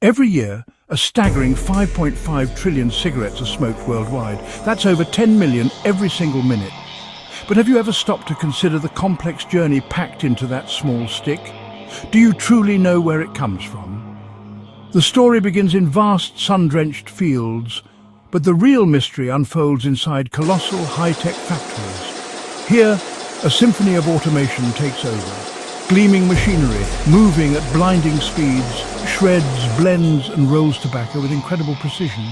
Every year, a staggering 5.5 trillion cigarettes are smoked worldwide. That's over 10 million every single minute. But have you ever stopped to consider the complex journey packed into that small stick? Do you truly know where it comes from? The story begins in vast, sun-drenched fields, but the real mystery unfolds inside colossal high-tech factories. Here, a symphony of automation takes over. Gleaming machinery, moving at blinding speeds, shreds, blends and rolls tobacco with incredible precision.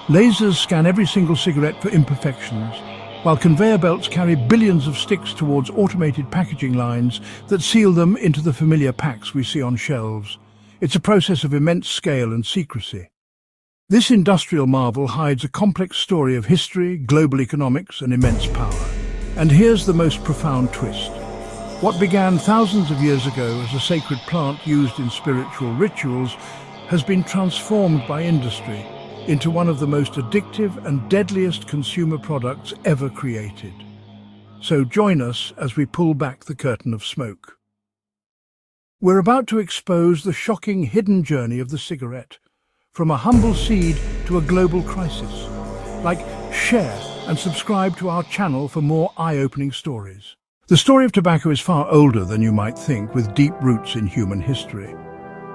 Lasers scan every single cigarette for imperfections, while conveyor belts carry billions of sticks towards automated packaging lines that seal them into the familiar packs we see on shelves. It's a process of immense scale and secrecy. This industrial marvel hides a complex story of history, global economics and immense power. And here's the most profound twist. What began thousands of years ago as a sacred plant used in spiritual rituals has been transformed by industry into one of the most addictive and deadliest consumer products ever created. So join us as we pull back the curtain of smoke. We're about to expose the shocking hidden journey of the cigarette, from a humble seed to a global crisis. Like, share and subscribe to our channel for more eye-opening stories. The story of tobacco is far older than you might think, with deep roots in human history.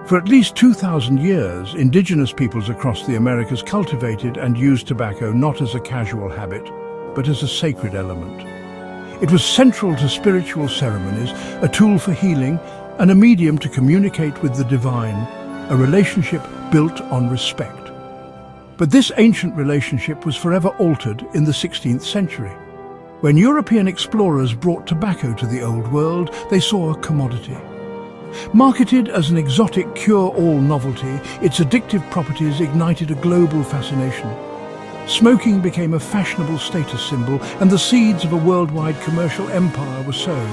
For at least 2,000 years, indigenous peoples across the Americas cultivated and used tobacco not as a casual habit, but as a sacred element. It was central to spiritual ceremonies, a tool for healing, and a medium to communicate with the divine, a relationship built on respect. But this ancient relationship was forever altered in the 16th century. When European explorers brought tobacco to the Old World, they saw a commodity. Marketed as an exotic cure-all novelty, its addictive properties ignited a global fascination. Smoking became a fashionable status symbol, and the seeds of a worldwide commercial empire were sown.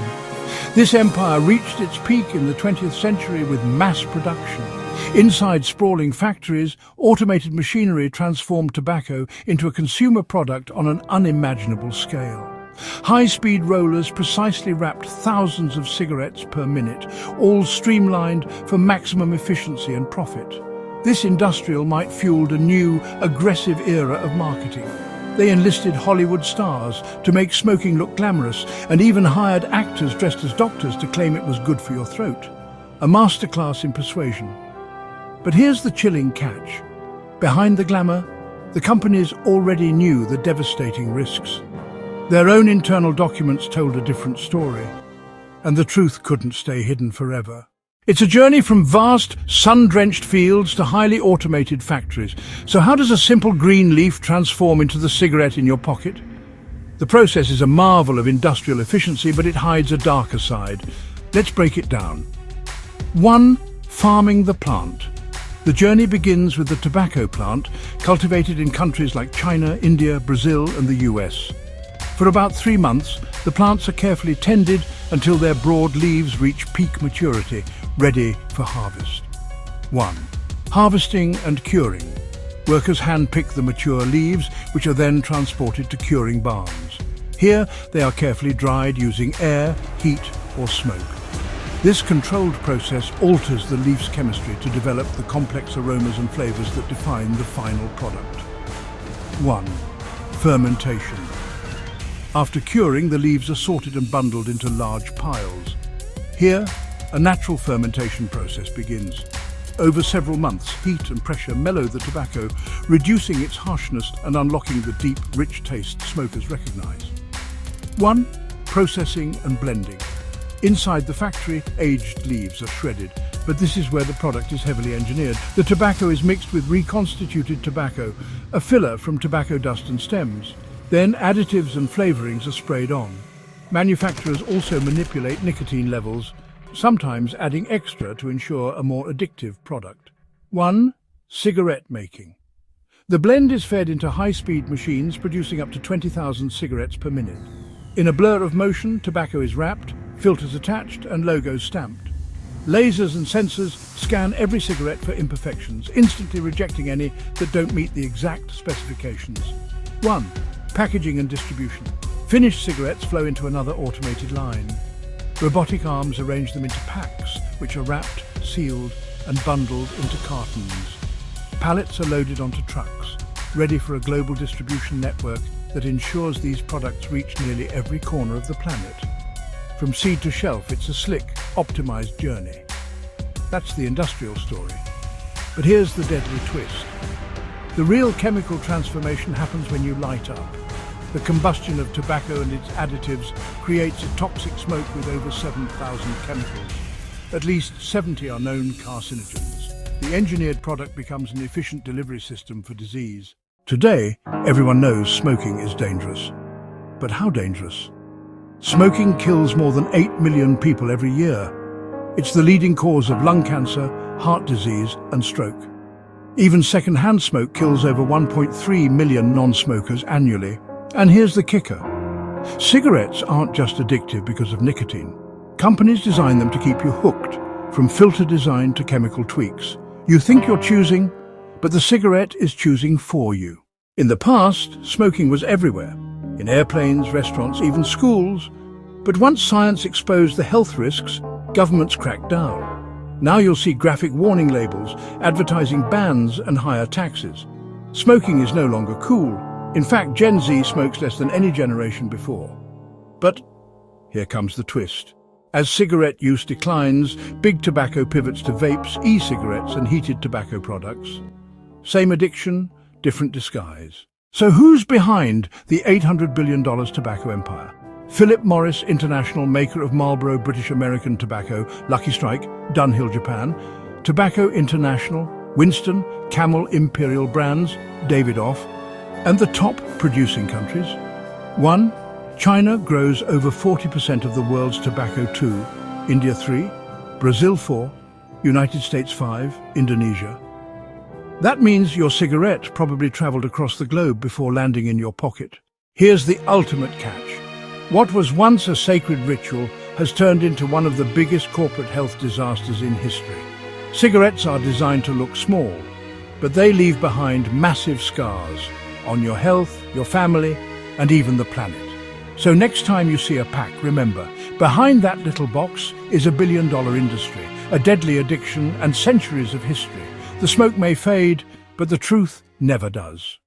This empire reached its peak in the 20th century with mass production. Inside sprawling factories, automated machinery transformed tobacco into a consumer product on an unimaginable scale. High-speed rollers precisely wrapped thousands of cigarettes per minute, all streamlined for maximum efficiency and profit. This industrial might fueled a new, aggressive era of marketing. They enlisted Hollywood stars to make smoking look glamorous, and even hired actors dressed as doctors to claim it was good for your throat. A masterclass in persuasion. But here's the chilling catch. Behind the glamour, the companies already knew the devastating risks. Their own internal documents told a different story, and the truth couldn't stay hidden forever. It's a journey from vast, sun-drenched fields to highly automated factories. So how does a simple green leaf transform into the cigarette in your pocket? The process is a marvel of industrial efficiency, but it hides a darker side. Let's break it down. 1. Farming the plant. The journey begins with the tobacco plant, cultivated in countries like China, India, Brazil and the US. For about 3 months, the plants are carefully tended until their broad leaves reach peak maturity, ready for harvest. 1. Harvesting and curing. Workers hand-pick the mature leaves, which are then transported to curing barns. Here, they are carefully dried using air, heat or smoke. This controlled process alters the leaf's chemistry to develop the complex aromas and flavors that define the final product. 1. Fermentation. After curing, the leaves are sorted and bundled into large piles. Here, a natural fermentation process begins. Over several months, heat and pressure mellow the tobacco, reducing its harshness and unlocking the deep, rich taste smokers recognize. 1. Processing and blending. Inside the factory, aged leaves are shredded, but this is where the product is heavily engineered. The tobacco is mixed with reconstituted tobacco, a filler from tobacco dust and stems. Then additives and flavorings are sprayed on. Manufacturers also manipulate nicotine levels, sometimes adding extra to ensure a more addictive product. 1. Cigarette making. The blend is fed into high-speed machines producing up to 20,000 cigarettes per minute. In a blur of motion, tobacco is wrapped, filters attached and logos stamped. Lasers and sensors scan every cigarette for imperfections, instantly rejecting any that don't meet the exact specifications. 1. Packaging and distribution. Finished cigarettes flow into another automated line. Robotic arms arrange them into packs, which are wrapped, sealed, and bundled into cartons. Pallets are loaded onto trucks, ready for a global distribution network that ensures these products reach nearly every corner of the planet. From seed to shelf, it's a slick, optimized journey. That's the industrial story. But here's the deadly twist. The real chemical transformation happens when you light up. The combustion of tobacco and its additives creates a toxic smoke with over 7,000 chemicals. At least 70 are known carcinogens. The engineered product becomes an efficient delivery system for disease. Today, everyone knows smoking is dangerous. But how dangerous? Smoking kills more than 8 million people every year. It's the leading cause of lung cancer, heart disease, and stroke. Even second-hand smoke kills over 1.3 million non-smokers annually. And here's the kicker. Cigarettes aren't just addictive because of nicotine. Companies design them to keep you hooked, from filter design to chemical tweaks. You think you're choosing, but the cigarette is choosing for you. In the past, smoking was everywhere, in airplanes, restaurants, even schools. But once science exposed the health risks, governments cracked down. Now you'll see graphic warning labels, advertising bans and higher taxes. Smoking is no longer cool. In fact, Gen Z smokes less than any generation before. But here comes the twist. As cigarette use declines, big tobacco pivots to vapes, e-cigarettes and heated tobacco products. Same addiction, different disguise. So who's behind the $800 billion tobacco empire? Philip Morris International, maker of Marlboro British American Tobacco, Lucky Strike, Dunhill Japan, Tobacco International, Winston, Camel Imperial Brands, Davidoff, and the top producing countries. 1. China grows over 40% of the world's tobacco. 2. India 3. Brazil 4. United States 5. Indonesia. That means your cigarette probably traveled across the globe before landing in your pocket. Here's the ultimate catch. What was once a sacred ritual has turned into one of the biggest corporate health disasters in history. Cigarettes are designed to look small, but they leave behind massive scars on your health, your family, and even the planet. So next time you see a pack, remember, behind that little box is $1 billion industry, a deadly addiction, and centuries of history. The smoke may fade, but the truth never does.